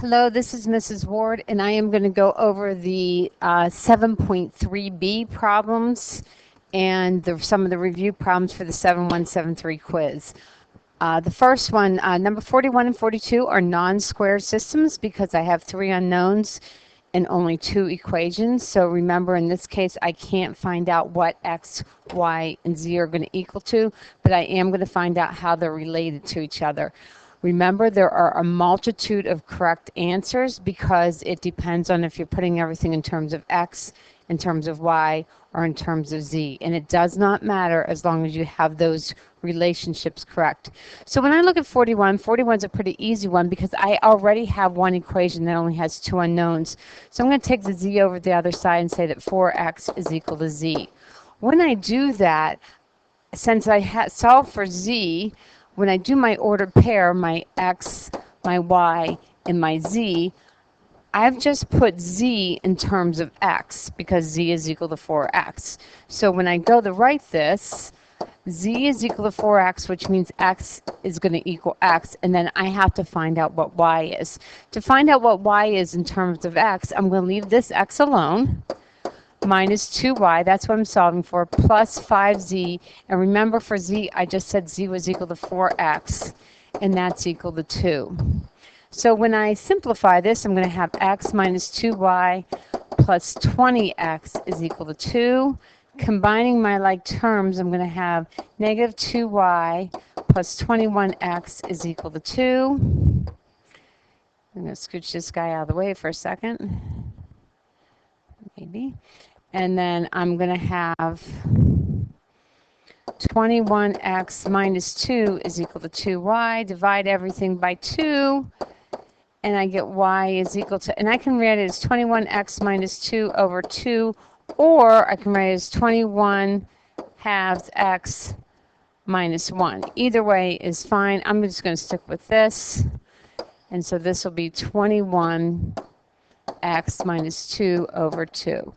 Hello, this is Mrs. Ward, and I am going to go over the 7.3b problems and some of the review problems for the 7173 quiz. The first one, number 41 and 42, are non-square systems because I have 3 unknowns and only 2 equations. So remember, in this case, I can't find out what x, y, and z are going to equal to, but I am going to find out how they're related to each other. Remember, there are a multitude of correct answers because it depends on if you're putting everything in terms of x, in terms of y, or in terms of z. And it does not matter as long as you have those relationships correct. So when I look at 41, 41 is a pretty easy one because I already have one equation that only has 2 unknowns. So I'm going to take the z over the other side and say that 4x is equal to z. When I do that, since I solve for z, when I do my ordered pair, my x, my y, and my z, I've just put z in terms of x because z is equal to 4x. So when I go to write this, z is equal to 4x, which means x is going to equal x, and then I have to find out what y is. To find out what y is in terms of x, I'm going to leave this x alone, minus 2y, that's what I'm solving for, plus 5z, and remember for z, I just said z was equal to 4x, and that's equal to 2. So when I simplify this, I'm going to have x minus 2y plus 20x is equal to 2. Combining my like terms, I'm going to have negative 2y plus 21x is equal to 2. I'm going to scooch this guy out of the way for a second, maybe. And then I'm going to have 21x minus 2 is equal to 2y. Divide everything by 2, and I get y is equal to, and I can write it as 21x minus 2 over 2, or I can write it as 21 halves x minus 1. Either way is fine. I'm just going to stick with this. And so this will be 21x minus 2 over 2.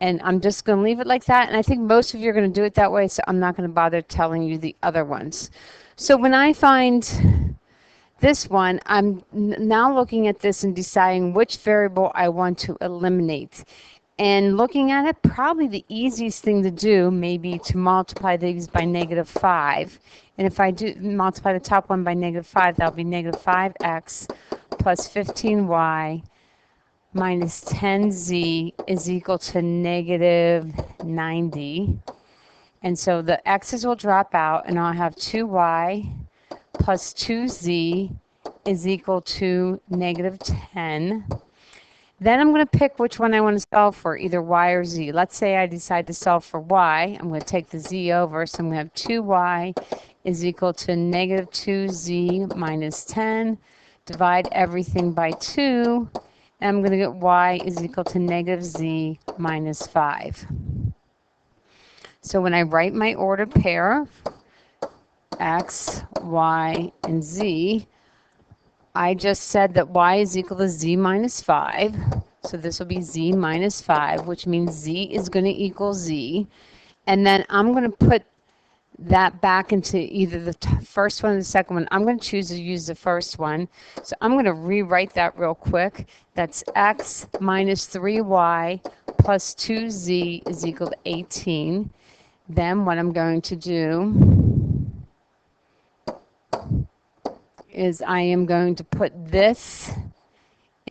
And I'm just going to leave it like that. And I think most of you are going to do it that way, so I'm not going to bother telling you the other ones. So when I find this one, I'm now looking at this and deciding which variable I want to eliminate. And looking at it, probably the easiest thing to do may be to multiply these by negative 5. And if I do multiply the top one by negative 5, that'll be negative 5x plus 15y minus 10z is equal to negative 90. And so the x's will drop out, and I'll have 2y plus 2z is equal to negative 10. Then I'm going to pick which one I want to solve for, either y or z. Let's say I decide to solve for y. I'm going to take the z over, so I'm going to have 2y is equal to negative 2z minus 10. Divide everything by 2. And I'm going to get y is equal to negative z minus 5. So when I write my ordered pair, x, y, and z, I just said that y is equal to z minus 5. So this will be z minus 5, which means z is going to equal z. And then I'm going to put that back into either the first one or the second one. I'm going to choose to use the first one. So I'm going to rewrite that real quick. That's x minus 3y plus 2z is equal to 18. Then what I'm going to do is I am going to put this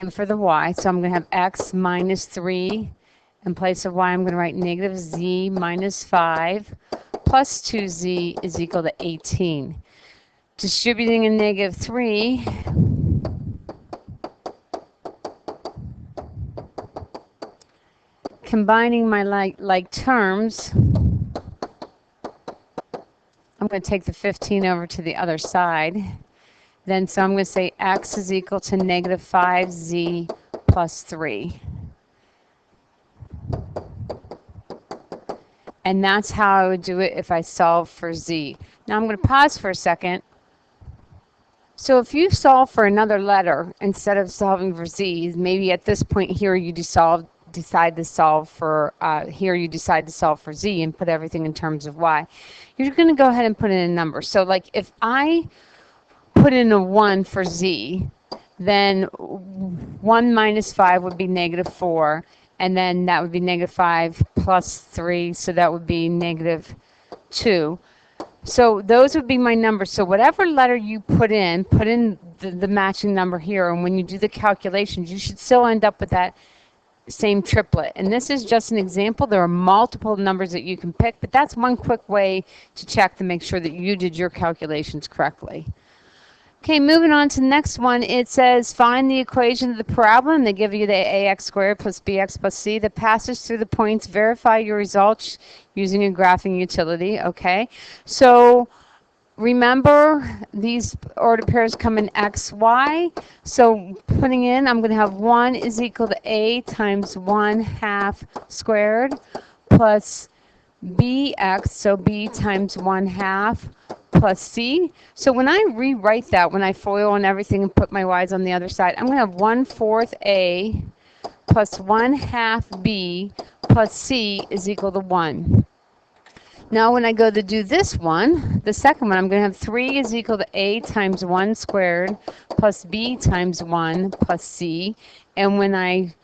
in for the y. So I'm going to have x minus 3. In place of y, I'm going to write negative z minus 5 plus 2z is equal to 18. Distributing a negative 3, combining my like terms, I'm going to take the 15 over to the other side. Then so I'm going to say x is equal to negative 5z plus 3. And that's how I would do it if I solve for z. Now I'm going to pause for a second. So if you solve for another letter instead of solving for z, maybe at this point here you decide to solve for z and put everything in terms of y. You're going to go ahead and put in a number. So like if I put in a 1 for z, then 1 minus 5 would be negative 4. And then that would be negative 5 plus 3. So that would be negative 2. So those would be my numbers. So whatever letter you put in the matching number here. And when you do the calculations, you should still end up with that same triplet. And this is just an example. There are multiple numbers that you can pick, but that's one quick way to check to make sure that you did your calculations correctly. Okay, moving on to the next one. It says find the equation of the parabola, and they give you the ax squared plus bx plus c that passes through the points. Verify your results using a graphing utility. Okay, so remember these ordered pairs come in x, y. So putting in, I'm going to have 1 is equal to a times 1/2 squared plus bx, so b times 1/2 plus c. So when I rewrite that, when I FOIL and everything and put my y's on the other side, I'm going to have 1/4 a plus 1/2 b plus c is equal to 1. Now when I go to do this one, the second one, I'm going to have 3 is equal to a times 1 squared plus b times 1 plus c. And when I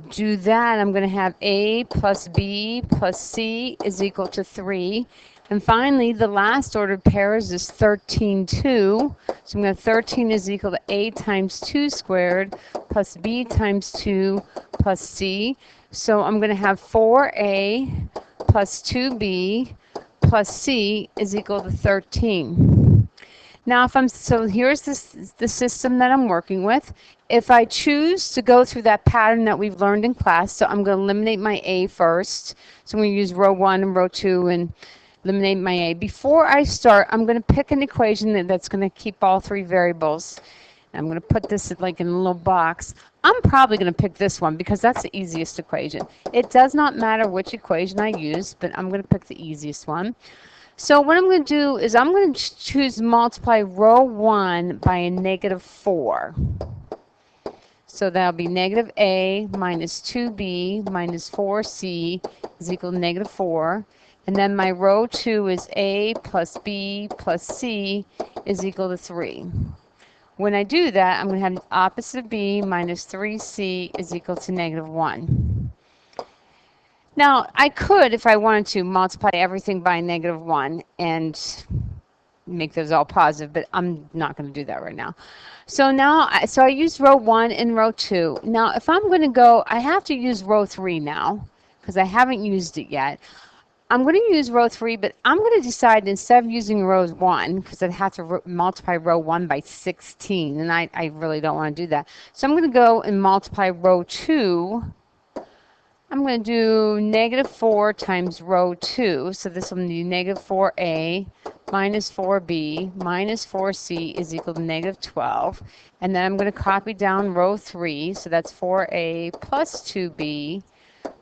do that, I'm going to have a plus b plus c is equal to 3. And finally, the last ordered pairs is 13, 2. So I'm going to have 13 is equal to a times 2 squared plus b times 2 plus c. So I'm going to have 4a plus 2b plus c is equal to 13. Now, so here's the system that I'm working with. If I choose to go through that pattern that we've learned in class, so I'm going to eliminate my a first. So I'm going to use row 1 and row 2 and eliminate my a. Before I start, I'm going to pick an equation that's going to keep all 3 variables. I'm going to put this like in a little box. I'm probably going to pick this one because that's the easiest equation. It does not matter which equation I use, but I'm going to pick the easiest one. So what I'm going to do is I'm going to choose multiply row 1 by a negative 4. So that'll be negative a minus 2b minus 4c is equal to negative 4. And then my row 2 is a plus b plus c is equal to 3. When I do that, I'm going to have the opposite of b minus 3c is equal to negative 1. Now, I could, if I wanted to, multiply everything by negative 1 and make those all positive, but I'm not going to do that right now. So now, I used row 1 and row 2. Now, if I'm going to go, I have to use row 3 now because I haven't used it yet. I'm going to use row 3, but I'm going to decide instead of using row 1, because I'd have to multiply row 1 by 16, and I really don't want to do that. So I'm going to go and multiply row 2. I'm going to do negative 4 times row 2. So this will be negative 4a minus 4b minus 4c is equal to negative 12. And then I'm going to copy down row 3. So that's 4a plus 2b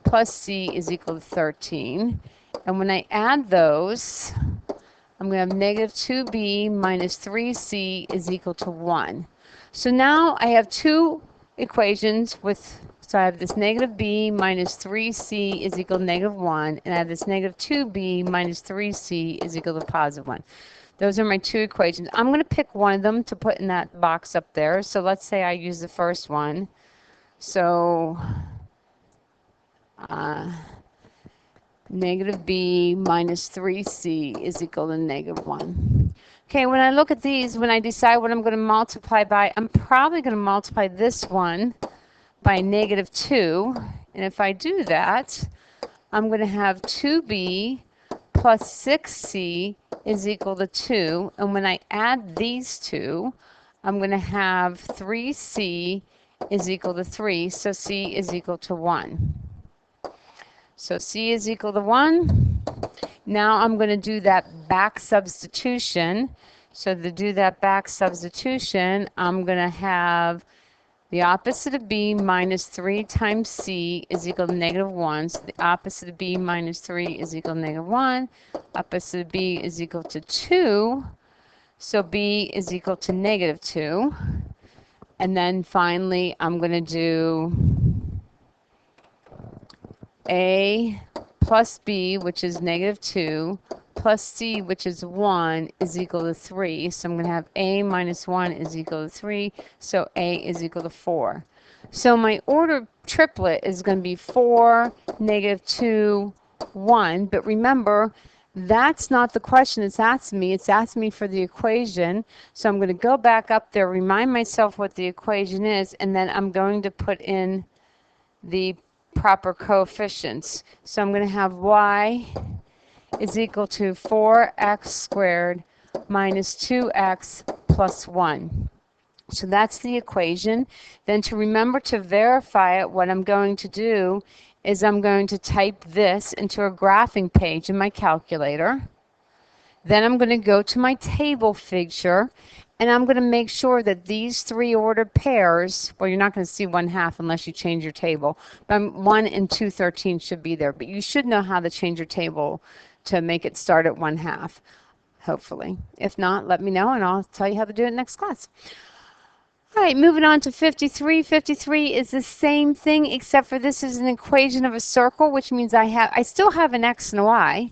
plus c is equal to 13. And when I add those, I'm going to have negative 2b minus 3c is equal to 1. So now I have 2 equations with, so I have this negative b minus 3c is equal to negative 1, and I have this negative 2b minus 3c is equal to positive 1. Those are my 2 equations. I'm going to pick one of them to put in that box up there. So let's say I use the first one. So negative b minus 3c is equal to negative 1. Okay, when I look at these, when I decide what I'm going to multiply by, I'm probably going to multiply this one by negative 2. And if I do that, I'm going to have 2b plus 6c is equal to 2. And when I add these two, I'm going to have 3c is equal to 3. So c is equal to 1. So c is equal to 1. Now I'm going to do that back substitution. So to do that back substitution, I'm going to have the opposite of b minus 3 times c is equal to negative 1. So the opposite of b minus 3 is equal to negative 1. Opposite of b is equal to 2. So b is equal to negative 2. And then finally, I'm going to do a plus b, which is negative 2, plus c, which is 1, is equal to 3. So I'm going to have a minus 1 is equal to 3. So a is equal to 4. So my ordered triplet is going to be 4, -2, 1. But remember, that's not the question it's asking me. It's asking me for the equation. So I'm going to go back up there, remind myself what the equation is, and then I'm going to put in the proper coefficients. So I'm going to have y is equal to 4x squared minus 2x plus 1. So that's the equation. Then to remember to verify it, what I'm going to do is I'm going to type this into a graphing page in my calculator. Then I'm going to go to my table figure, and I'm going to make sure that these three ordered pairs, well, you're not going to see 1/2 unless you change your table, but 1 and 2/13 should be there. But you should know how to change your table to make it start at 1/2, hopefully. If not, let me know, and I'll tell you how to do it next class. All right, moving on to 53. 53 is the same thing, except for this is an equation of a circle, which means I still have an x and a y.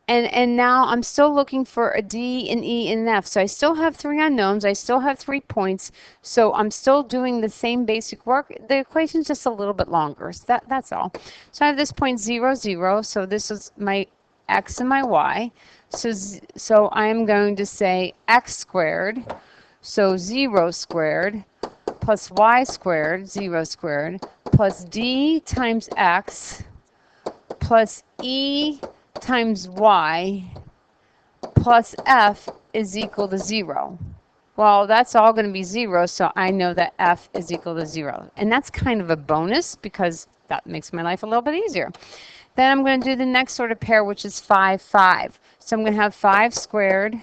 And now I'm still looking for a D, an E, and an F. So I still have 3 unknowns. I still have 3 points. So I'm still doing the same basic work. The equation's just a little bit longer. So that's all. So I have this point 0, 0. So this is my x and my y. So I'm going to say x squared. So 0 squared plus y squared, 0 squared, plus d times x plus e times y plus f is equal to 0. Well, that's all going to be 0, so I know that f is equal to 0. And that's kind of a bonus because that makes my life a little bit easier. Then I'm going to do the next sort of pair, which is 5, 5. So I'm going to have 5 squared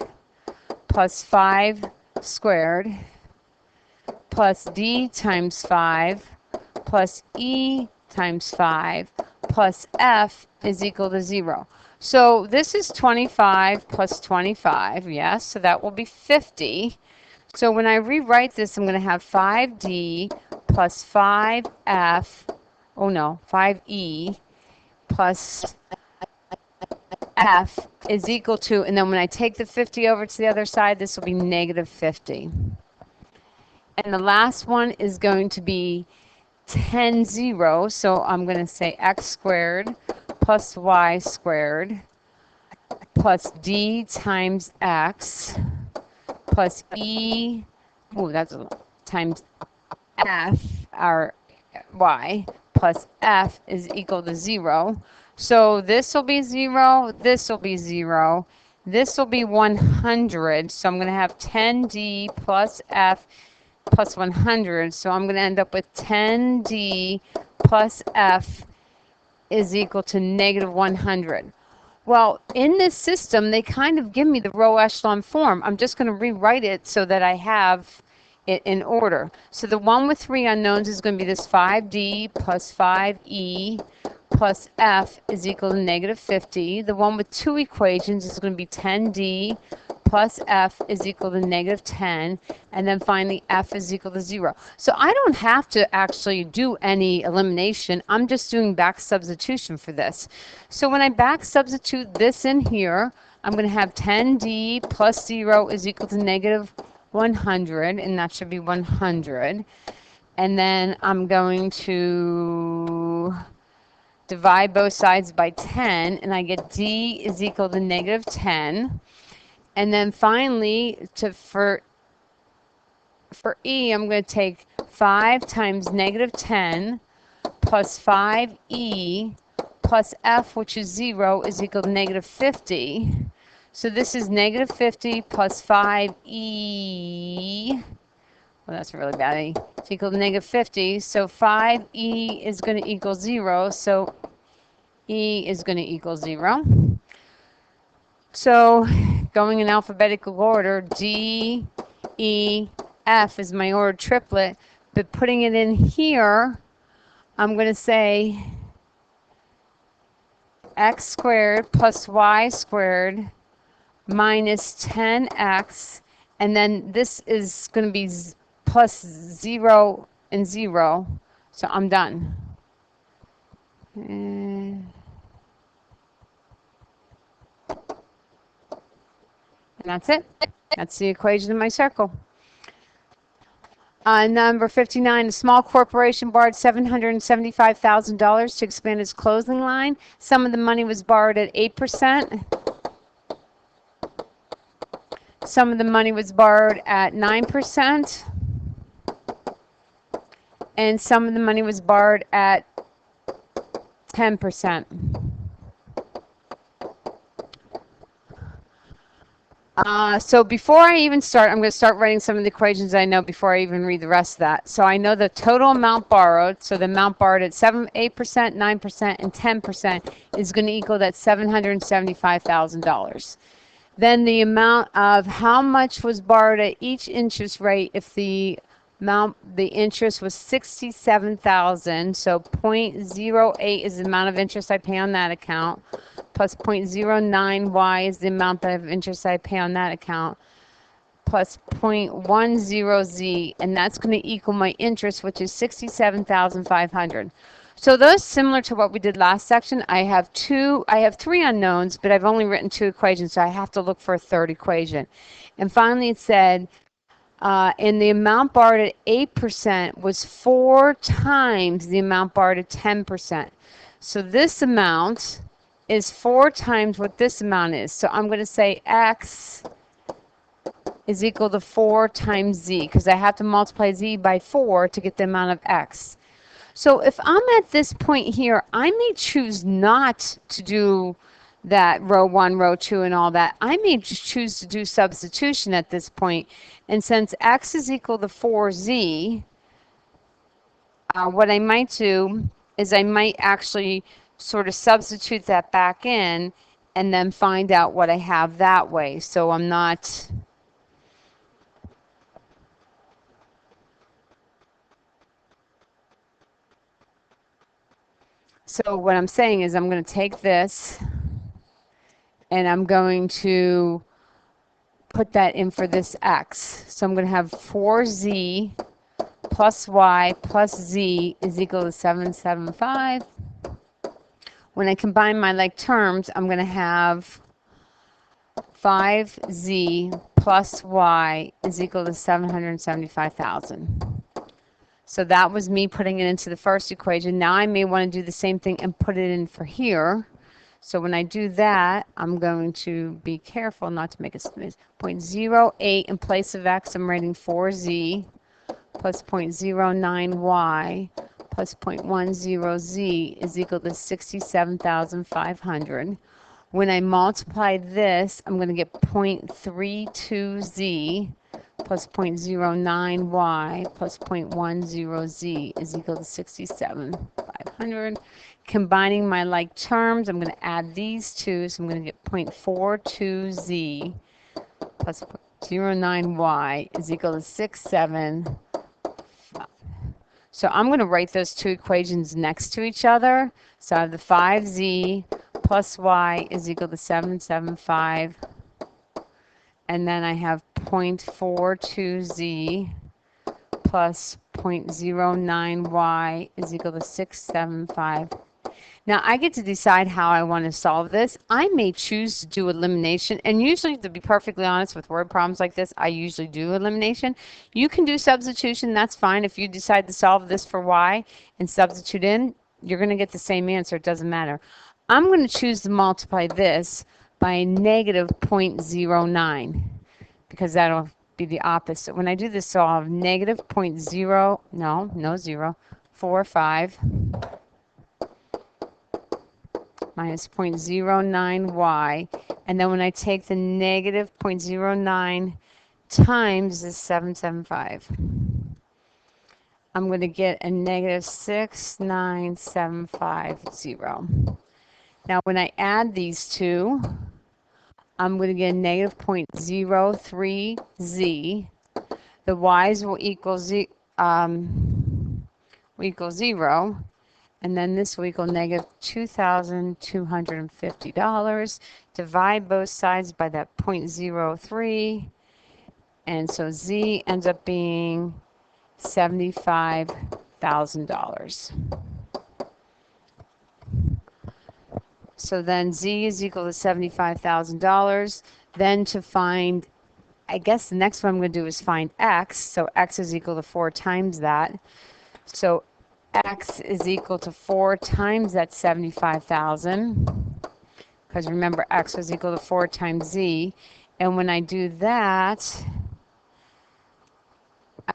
plus 5 squared plus d times 5 plus e times 5 plus f is equal to 0. So this is 25 plus 25, yes, so that will be 50. So when I rewrite this, I'm going to have 5d plus 5f, oh no, 5e plus f is equal to, and then when I take the 50 over to the other side, this will be -50. And the last one is going to be 10, 0. So I'm going to say x squared plus y squared plus d times x plus e, oh, that's times f, or y, plus f is equal to 0. So this will be 0, this will be 0, this will be 100. So I'm going to have 10d plus f plus 100. So I'm going to end up with 10d plus f is equal to -100. Well, in this system, they kind of give me the row echelon form. I'm just going to rewrite it so that I have it in order. So the one with 3 unknowns is going to be this 5d plus 5e plus f is equal to -50. The one with 2 equations is going to be 10d plus f is equal to -10, and then finally f is equal to 0. So I don't have to actually do any elimination. I'm just doing back substitution for this. So when I back substitute this in here, I'm going to have 10d plus 0 is equal to -100, and that should be 100. And then I'm going to divide both sides by 10, and I get d is equal to -10. And then finally, for e, I'm going to take 5 times -10 plus 5e plus f, which is 0, is equal to -50. So this is -50 plus 5e. Well, that's really bad. It's equal to -50. So 5e is going to equal 0. So e is going to equal 0. So going in alphabetical order, D, E, F is my ordered triplet. But putting it in here, I'm going to say x squared plus y squared minus 10x. And then this is going to be plus 0 and 0. So I'm done. And that's it. That's the equation of my circle. Number 59, a small corporation borrowed $775,000 to expand its clothing line. Some of the money was borrowed at 8%. Some of the money was borrowed at 9%. And some of the money was borrowed at 10%. So before I even start, I'm going to start writing some of the equations I know before I even read the rest of that. So I know the total amount borrowed. So the amount borrowed at 8%, 9%, and 10% is going to equal that $775,000. Then the amount of how much was borrowed at each interest rate if the interest was $67,000. So 0.08 is the amount of interest I pay on that account, plus 0.09y is the amount of interest I pay on that account, plus 0.10z, and that's going to equal my interest, which is $67,500. So those similar to what we did last section. I have three unknowns, but I've only written two equations, so I have to look for a third equation. And finally it said, and the amount borrowed at 8% was 4 times the amount borrowed at 10%. So this amount is 4 times what this amount is. So I'm going to say X is equal to 4 times Z, because I have to multiply Z by 4 to get the amount of X. So if I'm at this point here, I may choose not to do that row 1, row 2, and all that. I may just choose to do substitution at this point. And since X is equal to 4Z, what I might do is I might actually sort of substitute that back in and then find out what I have that way. So I'm not... So what I'm saying is I'm going to take this and I'm going to put that in for this X. So I'm going to have 4Z plus Y plus Z is equal to 775. When I combine my like terms, I'm going to have 5Z plus Y is equal to 775,000. So that was me putting it into the first equation. Now I may want to do the same thing and put it in for here. So when I do that, I'm going to be careful not to make a sneeze. 0.08 in place of X, I'm writing 4Z plus 0.09Y plus 0.10Z is equal to 67,500. When I multiply this, I'm going to get 0.32Z plus 0.09y plus 0.10z is equal to 67,500. Combining my like terms, I'm going to add these two, so I'm going to get 0.42z plus 0.09y is equal to 675. So I'm going to write those two equations next to each other. So I have the 5z plus y is equal to 775. And then I have 0.42z plus 0.09y is equal to 675. Now I get to decide how I want to solve this. I may choose to do elimination, and usually, to be perfectly honest, with word problems like this, I usually do elimination. You can do substitution, that's fine. If you decide to solve this for y and substitute in, you're going to get the same answer, it doesn't matter. I'm going to choose to multiply this by negative 0.09, because that'll be the opposite. When I do this, so I'll have negative 45 minus 0.09y, and then when I take the negative 0.09 times the 775, I'm going to get a negative 69750. Now when I add these two, I'm going to get a negative 0.03z. The y's will equal 0, and then this will equal negative $2,250. Divide both sides by that 0.03, and so z ends up being $75,000. So then Z is equal to $75,000. Then to find I guess the next one I'm going to do is find x. So x is equal to 4 times that. So x is equal to 4 times that 75,000. Because remember, x was equal to 4 times z. And when I do that,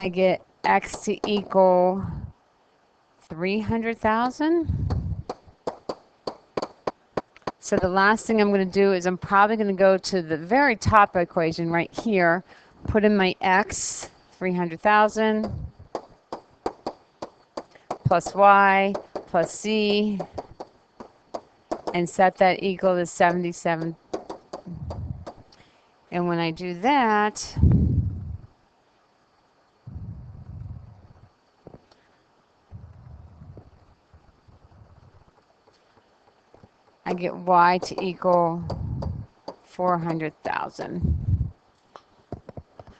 I get x to equal 300,000. So the last thing I'm going to do is I'm probably going to go to the very top equation right here, put in my x, 300,000, plus y, plus z, and set that equal to 77. And when I do that, I get y to equal 400,000.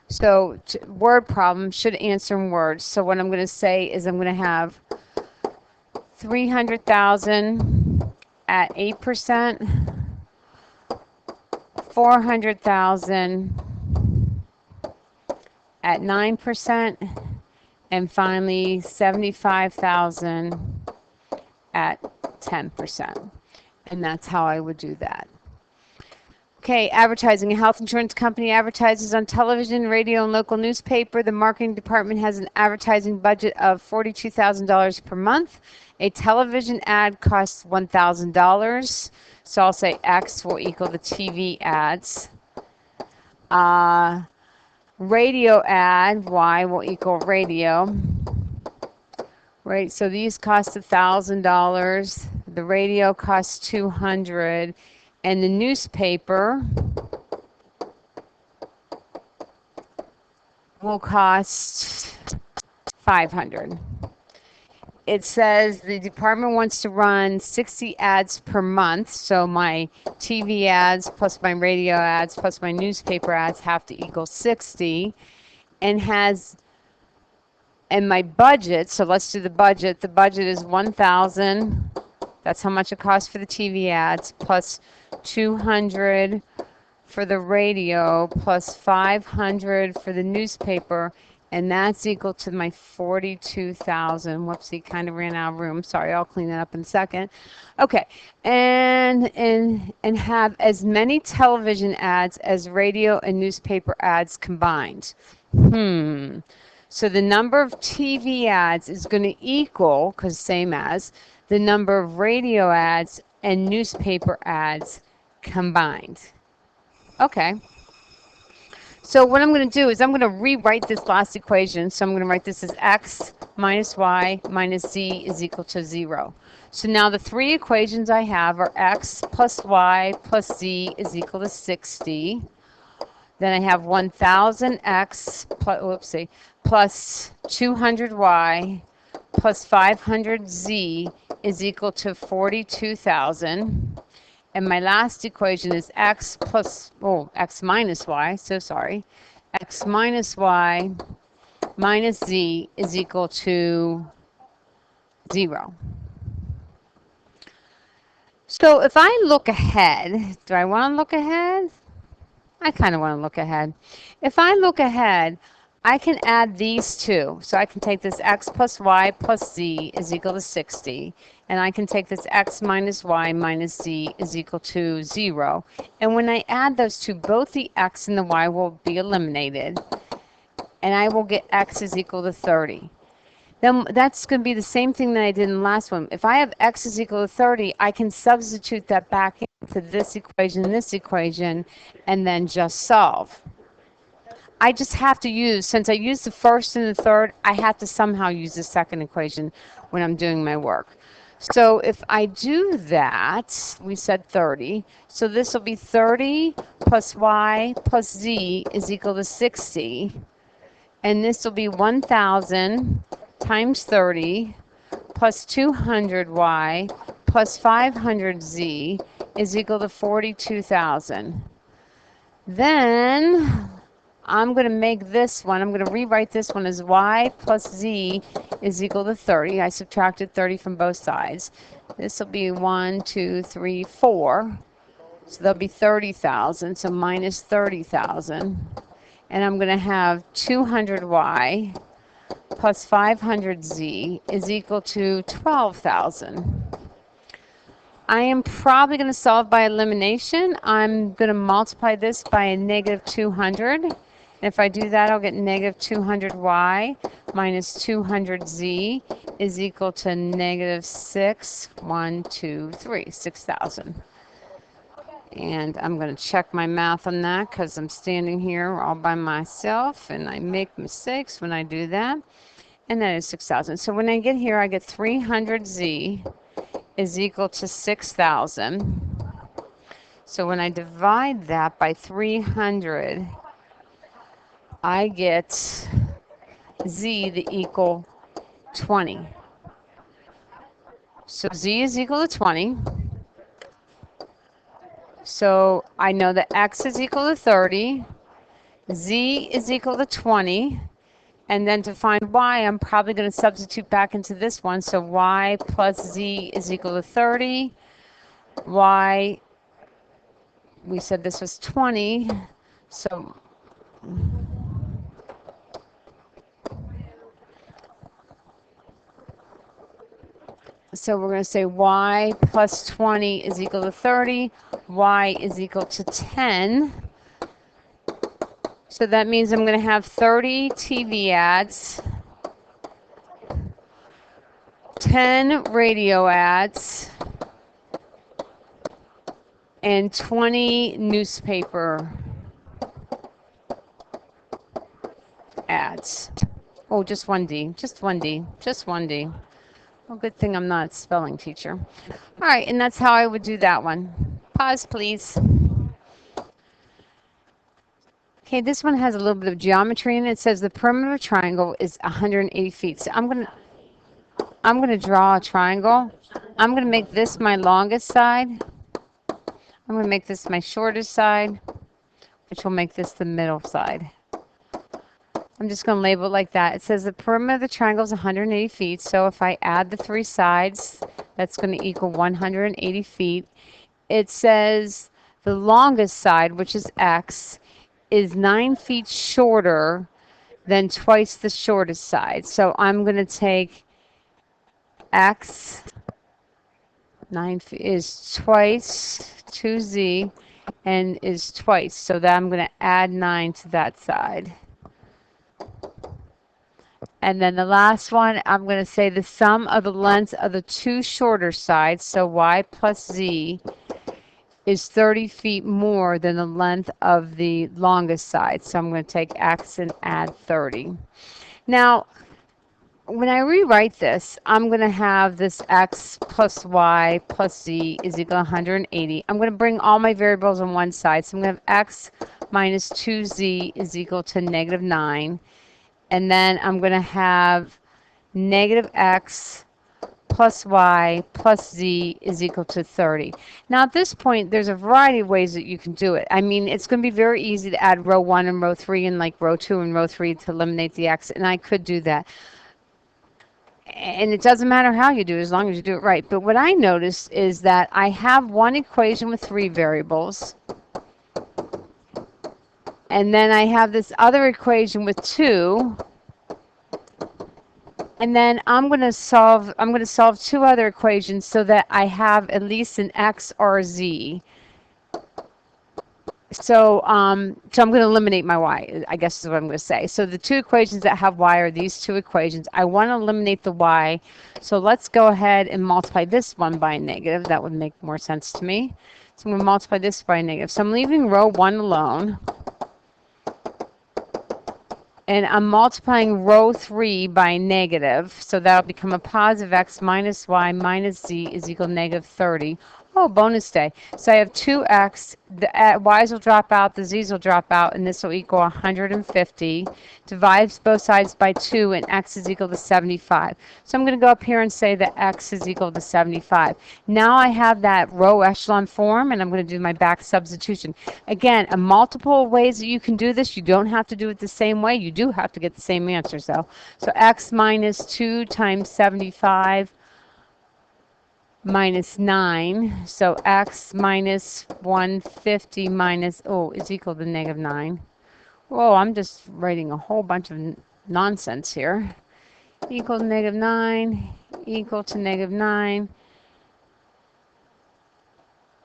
So word problem should answer in words. So what I'm going to say is I'm going to have 300,000 at 8%, 400,000 at 9%, and finally 75,000 at 10%. And that's how I would do that. Okay, advertising. A health insurance company advertises on television, radio, and local newspaper. The marketing department has an advertising budget of $42,000 per month. A television ad costs $1,000. So I'll say X will equal the TV ads. Radio ad, Y will equal radio. Right, so these cost $1,000. The radio costs $200. And the newspaper will cost $500. It says the department wants to run 60 ads per month. So my TV ads plus my radio ads plus my newspaper ads have to equal 60. And my budget, so let's do the budget. The budget is $1,000. That's how much it costs for the TV ads, plus $200 for the radio, plus $500 for the newspaper, and that's equal to my $42,000. Whoopsie, kind of ran out of room. Sorry, I'll clean that up in a second. Okay, and have as many television ads as radio and newspaper ads combined. So the number of TV ads is going to equal, because same as, the number of radio ads and newspaper ads combined. Okay. So what I'm going to do is I'm going to rewrite this last equation. So I'm going to write this as x minus y minus z is equal to 0. So now the three equations I have are x plus y plus z is equal to 60. Then I have 1,000x plus 200y plus 500z is equal to 42,000. And my last equation is x minus y, so sorry. X minus y minus z is equal to 0. So if I look ahead, do I want to look ahead? I kind of want to look ahead. If I look ahead, I can add these two. So I can take this x plus y plus z is equal to 60. And I can take this x minus y minus z is equal to 0. And when I add those two, both the x and the y will be eliminated. And I will get x is equal to 30. Then that's going to be the same thing that I did in the last one. If I have x is equal to 30, I can substitute that back into this equation, and then just solve. I just have to use, since I used the first and the third, I have to somehow use the second equation when I'm doing my work. So if I do that, we said 30. So this will be 30 plus y plus z is equal to 60. And this will be 1,000 times 30 plus 200y plus 500z is equal to 42,000. Then I'm going to make this one, I'm going to rewrite this one as y plus z is equal to 30. I subtracted 30 from both sides. This will be 1, 2, 3, 4. So there'll be 30,000, so minus 30,000. and I'm going to have 200y plus 500z is equal to 12,000. I am probably going to solve by elimination. I'm going to multiply this by a negative 200. And if I do that, I'll get negative 200y minus 200z is equal to negative 6,000. And I'm going to check my math on that because I'm standing here all by myself and I make mistakes when I do that. And that is 6,000. So when I get here, I get 300z is equal to 6,000. So when I divide that by 300, I get z to equal 20. So z is equal to 20. So I know that x is equal to 30, z is equal to 20, and then to find y, I'm probably going to substitute back into this one. So y plus z is equal to 30. Y, we said this was 20, so we're going to say y plus 20 is equal to 30, y is equal to 10. So that means I'm going to have 30 TV ads, 10 radio ads, and 20 newspaper ads. Oh, just one D, just one D, just one D. Well, good thing I'm not a spelling teacher. All right, and that's how I would do that one. Pause, please. Okay, this one has a little bit of geometry in it. It says the perimeter of a triangle is 180 feet. So I'm gonna draw a triangle. I'm gonna make this my longest side. I'm gonna make this my shortest side, which will make this the middle side. I'm just going to label it like that. It says the perimeter of the triangle is 180 feet. So if I add the three sides, that's going to equal 180 feet. It says the longest side, which is x, is 9 feet shorter than twice the shortest side. So I'm going to take x, 9 feet, is twice 2z, and is twice. So that I'm going to add 9 to that side. And then the last one, I'm going to say the sum of the lengths of the two shorter sides, so y plus z, is 30 feet more than the length of the longest side. So I'm going to take x and add 30. Now, when I rewrite this, I'm going to have this x plus y plus z is equal to 180. I'm going to bring all my variables on one side. So I'm going to have x minus 2z is equal to negative 9. And then I'm going to have negative x plus y plus z is equal to 30. Now at this point, there's a variety of ways that you can do it. I mean, it's going to be very easy to add row 1 and row 3 and like row 2 and row 3 to eliminate the x, and I could do that. And it doesn't matter how you do it as long as you do it right. But what I noticed is that I have one equation with 3 variables. And then I have this other equation with 2. And then I'm going to solve 2 other equations so that I have at least an x or a z. So I'm going to eliminate my y, I guess is what I'm going to say. So the 2 equations that have y are these 2 equations. I want to eliminate the y. So let's go ahead and multiply this one by a negative. That would make more sense to me. So I'm going to multiply this by a negative. So I'm leaving row 1 alone. And I'm multiplying row 3 by negative, so that'll become a positive x minus y minus z is equal to negative 30. Oh, bonus day. So I have 2x, the y's will drop out, the z's will drop out, and this will equal 150. Divides both sides by 2, and x is equal to 75. So I'm going to go up here and say that x is equal to 75. Now I have that row echelon form, and I'm going to do my back substitution. Again, multiple ways that you can do this. You don't have to do it the same way. You do have to get the same answers, though. So x minus 2 times 75 minus 9. So x minus 150 minus, is equal to negative 9. Whoa, I'm just writing a whole bunch of nonsense here. Equal to negative 9, equal to negative 9.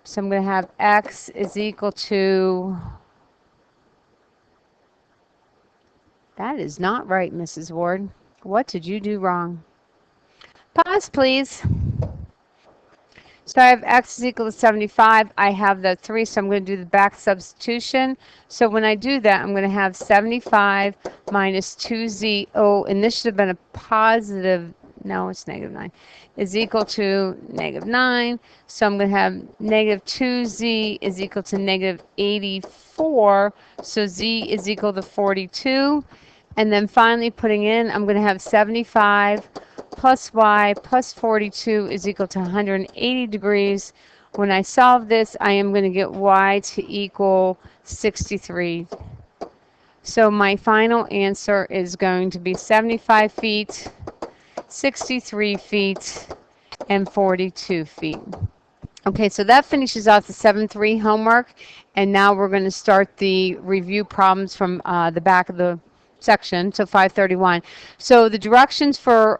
So I'm going to have x is equal to... That is not right, Mrs. Ward. What did you do wrong? Pause, please. So I have x is equal to 75. I have the 3, so I'm going to do the back substitution. So when I do that, I'm going to have 75 minus 2z. Oh, and this should have been a positive. No, it's negative 9. Is equal to negative 9. So I'm going to have negative 2z is equal to negative 84. So z is equal to 42. And then finally putting in, I'm going to have 75 plus y plus 42 is equal to 180 degrees. When I solve this, I am going to get y to equal 63. So my final answer is going to be 75 feet, 63 feet, and 42 feet. Okay, so that finishes off the 7-3 homework, and now we're going to start the review problems from the back of the section, so 531. So the directions for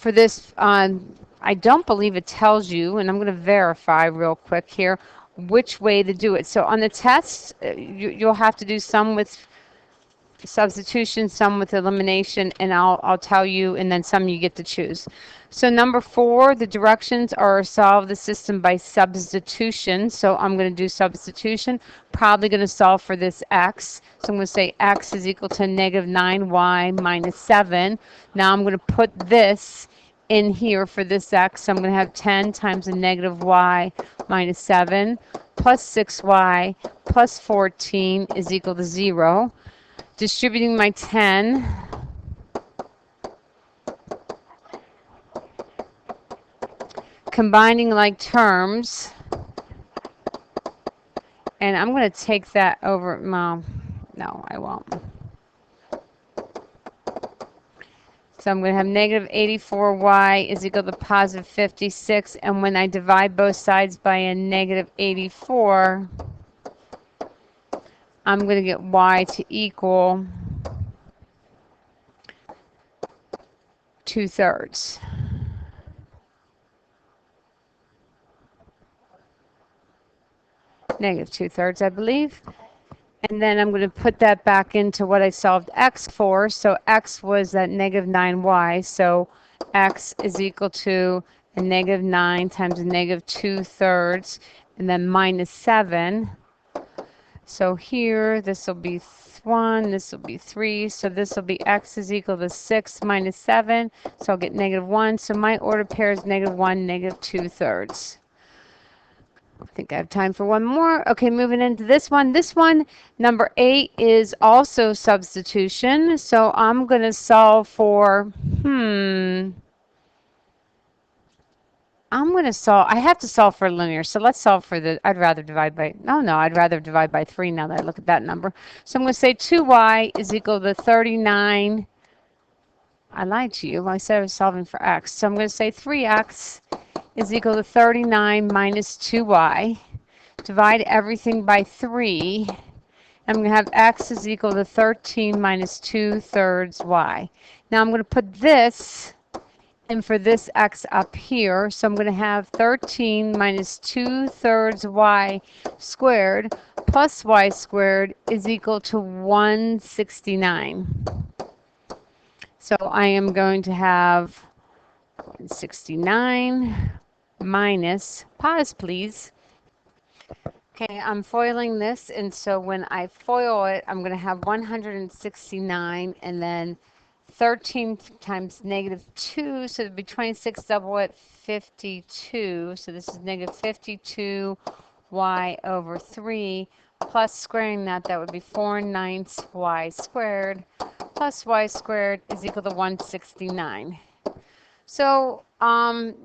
this, I don't believe it tells you, and I'm going to verify real quick here, which way to do it. So on the test, you'll have to do some with substitution, some with elimination, and I'll tell you, and then some you get to choose. So number 4, the directions are solve the system by substitution. So I'm going to do substitution, probably going to solve for this x. So I'm going to say x is equal to negative 9y minus 7. Now I'm going to put this in here for this x. So I'm going to have 10 times a negative y minus 7 plus 6y plus 14 is equal to 0. Distributing my 10, combining like terms, and I'm going to take that over, no, I won't. So I'm going to have negative 84y is equal to positive 56, and when I divide both sides by a negative 84, I'm going to get y to equal 2/3. Negative 2/3, I believe. And then I'm going to put that back into what I solved x for. So x was that negative 9y. So x is equal to a negative 9 times a negative 2/3, and then minus 7. So here, this will be 1, this will be 3. So this will be x is equal to 6 minus 7. So I'll get negative 1. So my order pair is negative 1, negative 2/3. I think I have time for one more. Okay, moving into this one. This one, number 8, is also substitution. So I'm going to solve for, I have to solve for linear. So let's solve for I'd rather divide by 3 now that I look at that number. So I'm going to say 2y is equal to 39. I lied to you. I said I was solving for x. So I'm going to say 3x is equal to 39 minus 2y. Divide everything by 3. I'm going to have x is equal to 13 minus 2/3 y. Now I'm going to put this in for this x up here. So I'm going to have 13 minus 2/3 y squared plus y squared is equal to 169. So I am going to have 169 minus, pause please. Okay, I'm foiling this, and so when I foil it, I'm going to have 169, and then 13 times negative 2, so it would be 26, double it, 52. So this is negative 52y over 3, plus squaring that would be 4/9 y squared, plus y squared is equal to 169. So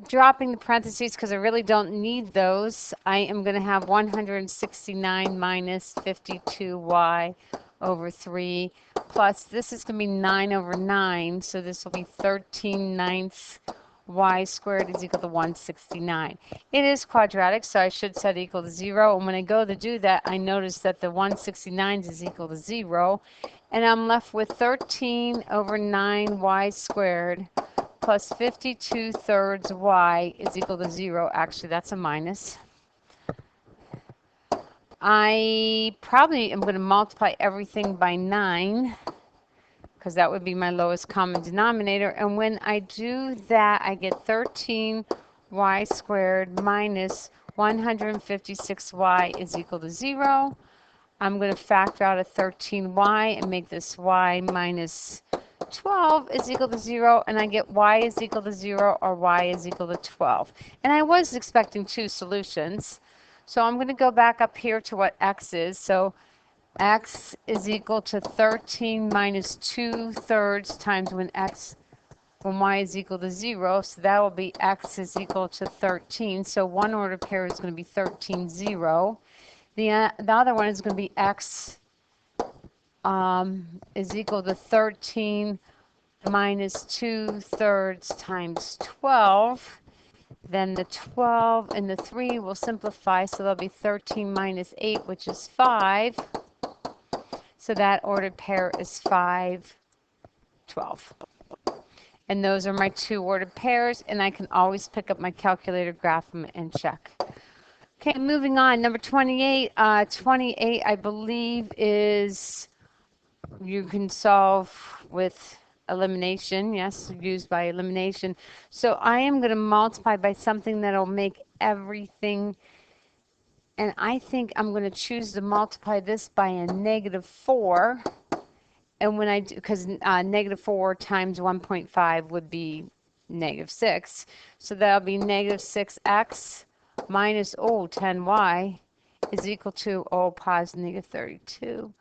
dropping the parentheses because I really don't need those, I am going to have 169 minus 52y over 3 plus this is going to be 9 over 9, so this will be 13/9 y squared is equal to 169. It is quadratic, so I should set equal to 0. And when I go to do that, I notice that the 169 is equal to 0. And I'm left with 13 over 9y squared plus 52 thirds y is equal to 0. Actually, that's a minus. I probably am going to multiply everything by 9 because that would be my lowest common denominator. And when I do that, I get 13y squared minus 156y is equal to 0. I'm going to factor out a 13y and make this y minus 12 is equal to 0, and I get y is equal to 0 or y is equal to 12. And I was expecting two solutions. So I'm going to go back up here to what x is. So x is equal to 13 minus 2 thirds times when y is equal to 0. So that will be x is equal to 13. So one ordered pair is going to be 13, 0. The other one is going to be x is equal to 13 minus 2 thirds times 12. Then the 12 and the 3 will simplify, so there'll be 13 minus 8, which is 5. So that ordered pair is 5, 12. And those are my two ordered pairs, and I can always pick up my calculator, graph them, and check. Okay, moving on. Number 28. 28, I believe, is you can solve with elimination. Yes, used by elimination. So I am going to multiply by something that will make everything, and I think I'm going to choose to multiply this by a -4. And when I do, because -4 times 1.5 would be -6. So that'll be -6x minus 10y is equal to positive -32.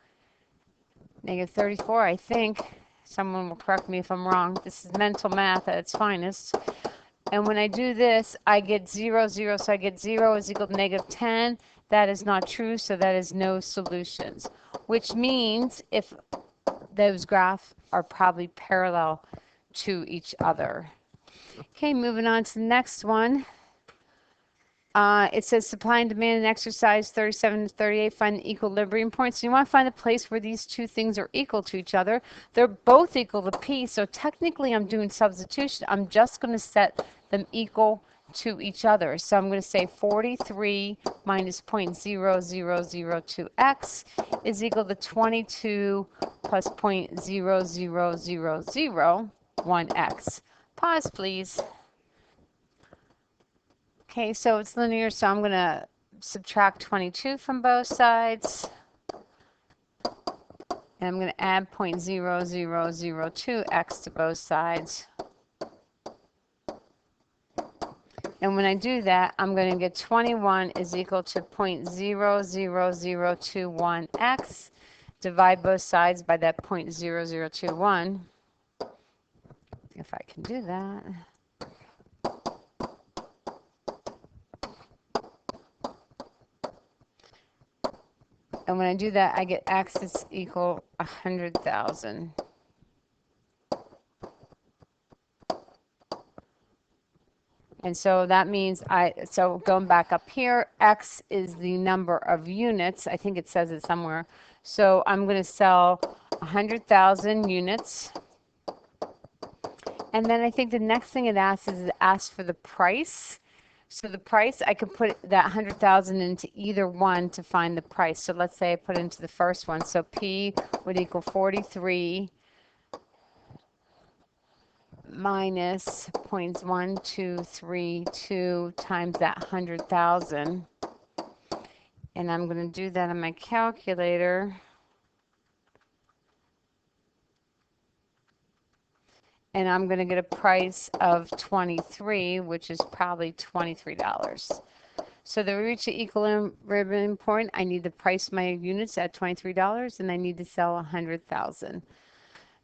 -34, I think. Someone will correct me if I'm wrong. This is mental math at its finest. And when I do this, I get 0, 0. So I get 0 is equal to -10. That is not true, so that is no solutions. Which means if those graphs are probably parallel to each other. Okay, moving on to the next one. It says supply and demand in exercise 37 to 38, find the equilibrium point. So you want to find a place where these two things are equal to each other. They're both equal to P, so technically I'm doing substitution. I'm just going to set them equal to each other. So I'm going to say 43 minus 0.0002x is equal to 22 plus 0.00001x. Pause, please. Okay, so it's linear, so I'm going to subtract 22 from both sides. And I'm going to add 0.0002x to both sides. And when I do that, I'm going to get 21 is equal to 0.00021x. Divide both sides by that 0.0021. If I can do that. And when I do that, I get x is equal 100,000. And so that means so going back up here, x is the number of units. I think it says it somewhere. So I'm going to sell 100,000 units. And then I think the next thing it asks is it asks for the price. So the price, I could put that 100,000 into either one to find the price. So let's say I put it into the first one. So P would equal 43 minus 0.1232 times that 100,000. And I'm going to do that on my calculator. And I'm going to get a price of 23, which is probably $23. So to reach the equilibrium point, I need to price my units at $23, and I need to sell 100,000.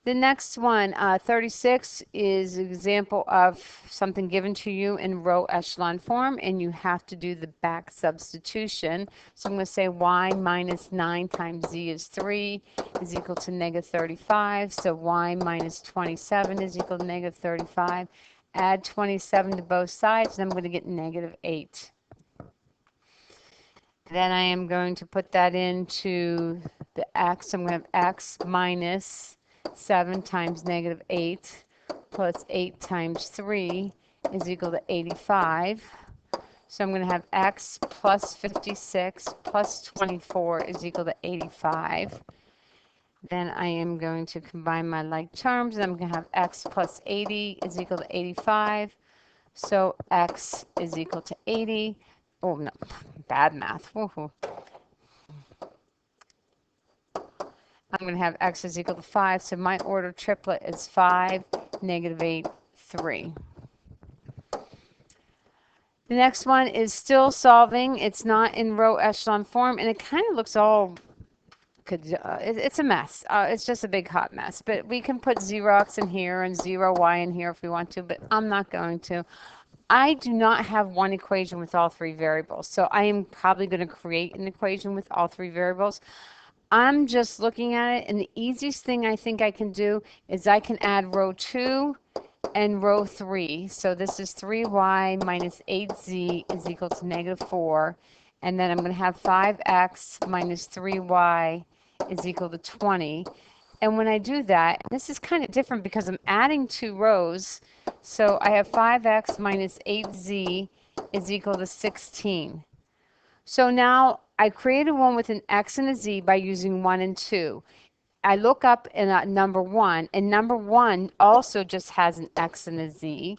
The next one, 36, is an example of something given to you in row echelon form, and you have to do the back substitution. So I'm going to say y minus 9 times z is 3 is equal to -35. So y minus 27 is equal to -35. add 27 to both sides, and I'm going to get negative 8. Then I am going to put that into the x. I'm going to have x minus 7 times negative 8 plus 8 times 3 is equal to 85. So I'm going to have x plus 56 plus 24 is equal to 85. Then I am going to combine my like terms, and I'm going to have x plus 80 is equal to 85. So x is equal to 80. Oh, no, bad math. Woohoo. I'm going to have x is equal to 5. So my order triplet is 5, negative 8, 3. The next one is still solving. It's not in row echelon form, and it kind of looks all it's a mess. It's just a big hot mess. But we can put 0x in here and 0y in here if we want to, but I'm not going to. I do not have one equation with all 3 variables, so I am probably going to create an equation with all 3 variables. I'm just looking at it, and the easiest thing I think I can do is I can add row 2 and row 3. So this is 3y minus 8z is equal to negative 4. And then I'm going to have 5x minus 3y is equal to 20. And when I do that, this is kind of different because I'm adding 2 rows. So I have 5x minus 8z is equal to 16. So now I created one with an x and a z by using 1 and 2. I look up in number 1, and number 1 also just has an x and a z.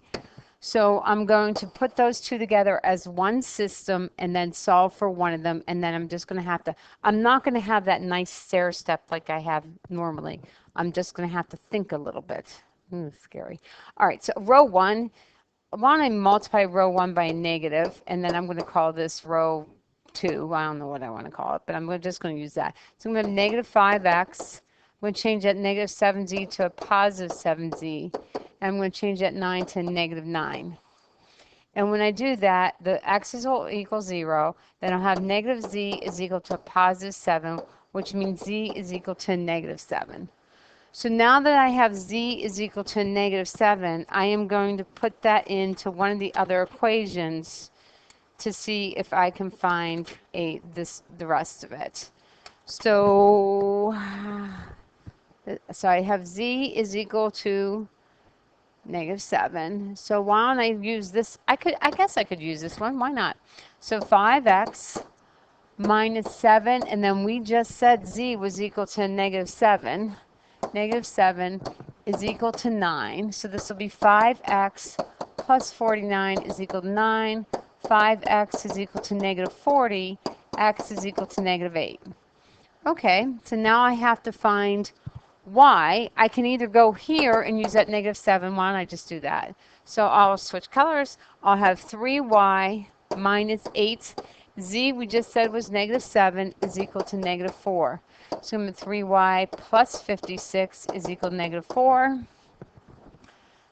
So I'm going to put those 2 together as one system and then solve for one of them. And then I'm just going to have to, I'm not going to have that nice stair step like I have normally. I'm just going to have to think a little bit. Scary. All right, so row 1, I want to multiply row 1 by a negative, and then I'm going to call this row 2. I don't know what I want to call it, but I'm just going to use that. So I'm going to have negative 5x. I'm going to change that negative 7z to a positive 7z. I'm going to change that 9 to negative 9. And when I do that, the x is equal 0. Then I'll have negative z is equal to a positive 7, which means z is equal to negative 7. So now that I have z is equal to negative 7, I am going to put that into one of the other equations to see if I can find the rest of it. So I have z is equal to negative 7. So why don't I use this? I guess I could use this one. Why not? So 5x minus 7, and then we just said z was equal to negative 7. Negative 7 is equal to 9. So this will be 5x plus 49 is equal to 9. 5x is equal to negative 40. X is equal to negative 8. Okay, so now I have to find y. I can either go here and use that negative 7. Why don't I just do that? So I'll switch colors. I'll have 3y minus 8. Z we just said was negative 7 is equal to negative 4. So I'm at 3y plus 56 is equal to negative 4.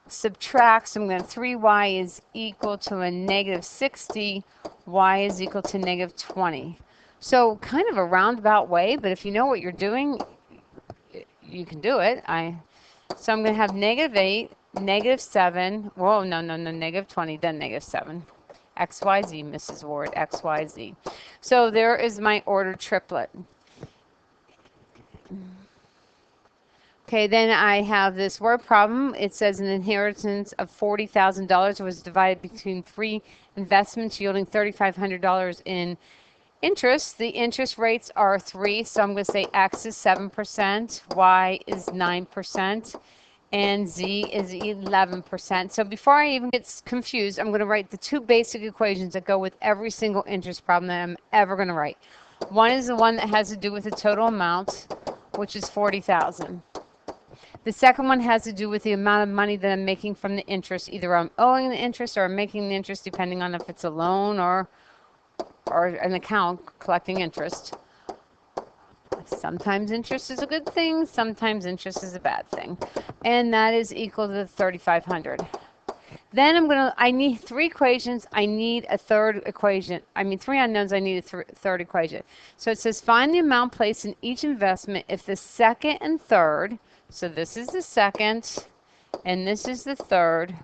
Subtract, so I'm going to 3y is equal to a negative 60. Y is equal to negative 20. So kind of a roundabout way, but if you know what you're doing, you can do it. So I'm going to have negative 8, negative 7. Whoa, no, negative 20, then negative 7. X, Y, Z, Mrs. Ward, X, Y, Z. So there is my ordered triplet. Okay, then I have this word problem. It says an inheritance of $40,000 was divided between 3 investments yielding $3,500 in interest. The interest rates are 3, so I'm going to say X is 7%, Y is 9%, and Z is 11%. So before I even get confused, I'm going to write the 2 basic equations that go with every single interest problem that I'm ever going to write. One is the one that has to do with the total amount, which is $40,000. The second one has to do with the amount of money that I'm making from the interest. Either I'm owing the interest or I'm making the interest, depending on if it's a loan or an account collecting interest. Sometimes interest is a good thing, sometimes interest is a bad thing. And that is equal to 3,500. Then I need 3 equations, I need a third equation. 3 unknowns, I need a third equation. So it says find the amount placed in each investment if the second and third, so this is the second and this is the third,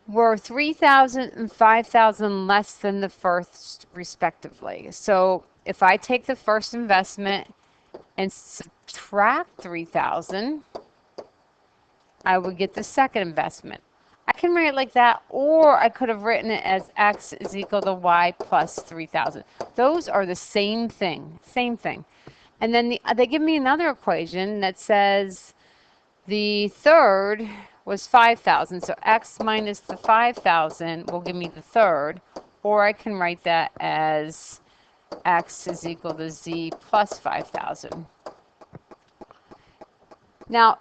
were 3,000 and 5,000 less than the first, respectively. So if I take the first investment and subtract 3,000, I would get the second investment. I can write it like that, or I could have written it as x is equal to y plus 3,000. Those are the same thing, same thing. And then they give me another equation that says the third was 5,000. So x minus the 5,000 will give me the third, or I can write that as x is equal to z plus 5,000. Now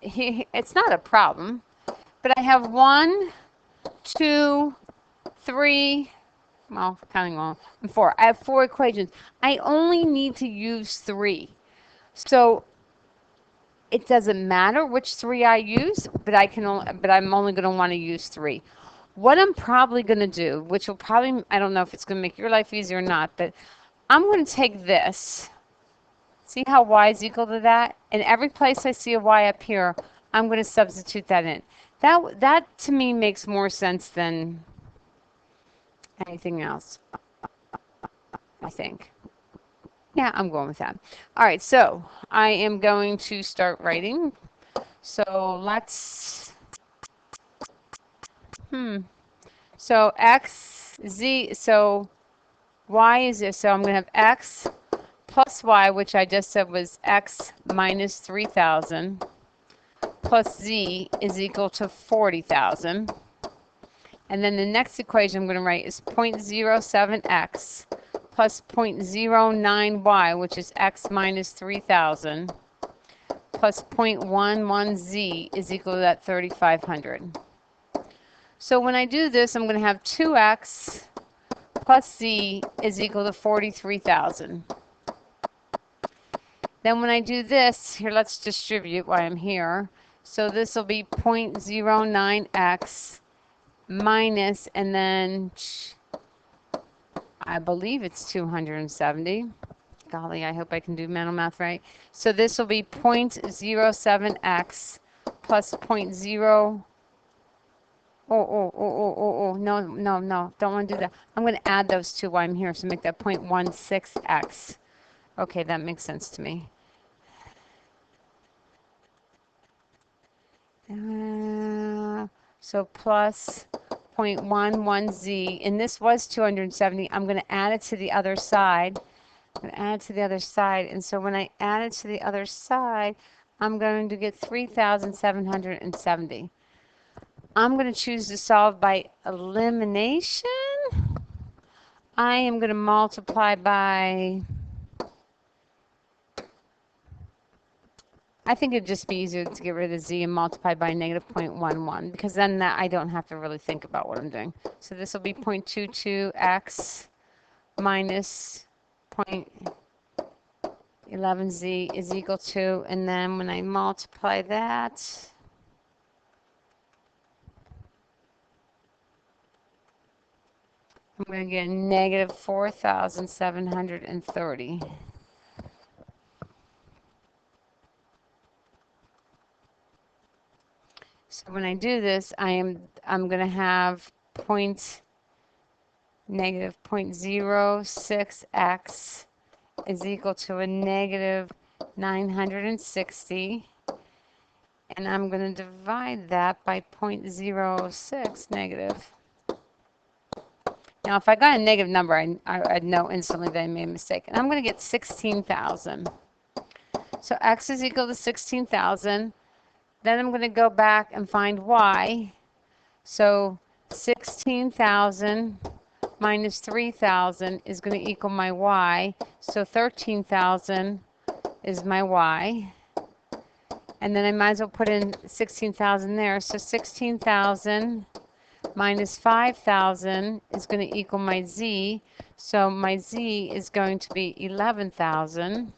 it's not a problem, but I have 1, 2, 3, well, counting on 4. I have 4 equations. I only need to use 3. So it doesn't matter which 3 I use, but I'm only going to want to use 3. What I'm probably going to do, which will probably, I don't know if it's going to make your life easier or not, but I'm going to take this. See how y is equal to that? And every place I see a y up here, I'm going to substitute that in. That to me makes more sense than anything else, I think. Yeah, I'm going with that. All right, so I am going to start writing. So let's, so x, z, so y is this. So I'm going to have x plus y, which I just said was x minus 3,000, plus z is equal to 40,000. And then the next equation I'm going to write is 0.07x plus 0.09y, which is x minus 3,000, plus 0.11z is equal to that 3,500. So when I do this, I'm going to have 2x plus z is equal to 43,000. Then when I do this, here, let's distribute while I'm here. So this will be 0.09x minus, and then I believe it's 270. Golly, I hope I can do mental math right. So this will be 0.07x plus 0.0. No, don't want to do that. I'm going to add those two while I'm here, so make that 0.16x. Okay, that makes sense to me. So plus 0.11z, and this was 270. I'm going to add it to the other side. I'm going to add it to the other side, and so when I add it to the other side, I'm going to get 3,770. I'm going to choose to solve by elimination. I am going to multiply by, I think it'd just be easier to get rid of z and multiply by negative 0.11, because then I don't have to really think about what I'm doing. So this will be 0.22x minus 0.11z is equal to, and then when I multiply that, I'm going to get negative 4,730. So when I do this, I'm going to have negative 0.06x is equal to a negative 960. And I'm going to divide that by 0.06 negative. Now, if I got a negative number, I'd know instantly that I made a mistake. And I'm going to get 16,000. So x is equal to 16,000. Then I'm going to go back and find y. So 16,000 minus 3,000 is going to equal my y. So 13,000 is my y. And then I might as well put in 16,000 there. So 16,000 minus 5,000 is going to equal my z. So my z is going to be 11,000.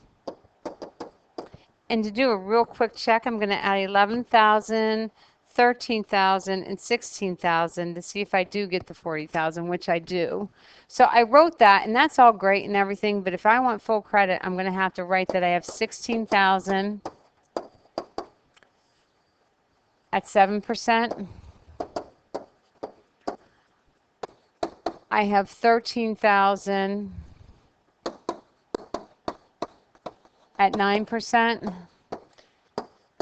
And to do a real quick check, I'm going to add 11,000, 13,000, and 16,000 to see if I do get the 40,000, which I do. So I wrote that, and that's all great and everything, but if I want full credit, I'm going to have to write that I have 16,000 at 7%. I have 13,000 at 9%.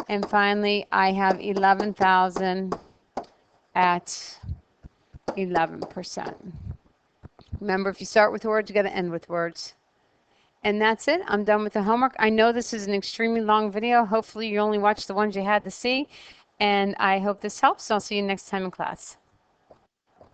And finally, I have 11,000 at 11%. Remember, if you start with words, you got to end with words. And that's it. I'm done with the homework. I know this is an extremely long video. Hopefully you only watched the ones you had to see. And I hope this helps. I'll see you next time in class.